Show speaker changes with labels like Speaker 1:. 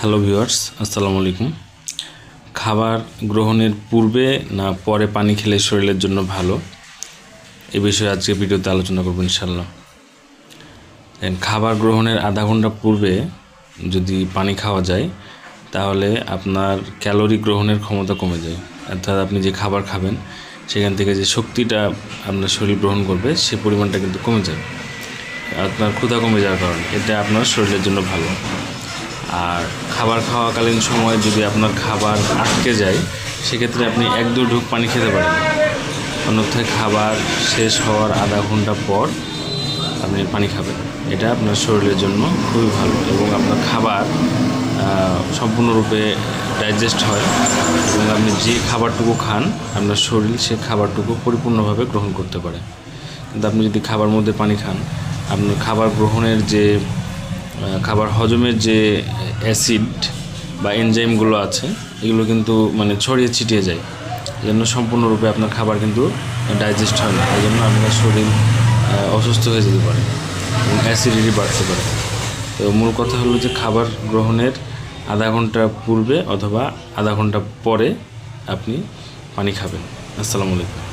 Speaker 1: Hello viewers, আসসালামু আলাইকুম। খাবার গ্রহণের পূর্বে না পরে পানি খেলে শরীরের জন্য ভালো, এ বিষয়ে আজকে ভিডিওতে আলোচনা করব ইনশাল্লাহ। খাবার গ্রহণের আধা ঘন্টা পূর্বে যদি পানি খাওয়া যায় তাহলে আপনার ক্যালোরি গ্রহণের ক্ষমতা কমে যায়, অর্থাৎ আপনি যে খাবার খাবেন সেখান থেকে যে শক্তিটা আপনার শরীর গ্রহণ করবে সে পরিমাণটা কিন্তু কমে যায়। আপনার ক্ষুধা কমে যাওয়ার কারণে এটা আপনার শরীরের জন্য ভালো। আর খাবার খাওয়াকালীন সময় যদি আপনার খাবার আটকে যায় সেক্ষেত্রে আপনি 1-2 ঢুক পানি খেতে পারেন, অন্যথায় খাবার শেষ হওয়ার আধা ঘন্টা পর আপনি পানি খাবেন। এটা আপনার শরীরের জন্য খুবই ভালো এবং আপনার খাবার সম্পূর্ণরূপে ডাইজেস্ট হয় এবং আপনি যে খাবারটুকু খান আপনার শরীর সে খাবারটুকু পরিপূর্ণভাবে গ্রহণ করতে পারে। কিন্তু আপনি যদি খাবার মধ্যে পানি খান, আপনার খাবার গ্রহণের যে খাবার হজমের যে অ্যাসিড বা এনজাইমগুলো আছে এগুলো কিন্তু ছড়িয়ে ছিটিয়ে যায়, এই জন্য সম্পূর্ণরূপে আপনার খাবার কিন্তু ডাইজেস্ট হয় না। এই জন্য আপনার শরীর অসুস্থ হয়ে যেতে পারে এবং অ্যাসিডিটি বাড়তে পারে। তো মূল কথা হলো যে খাবার গ্রহণের আধা ঘন্টা পূর্বে অথবা আধা ঘন্টা পরে আপনি পানি খাবেন। আসসালামু আলাইকুম।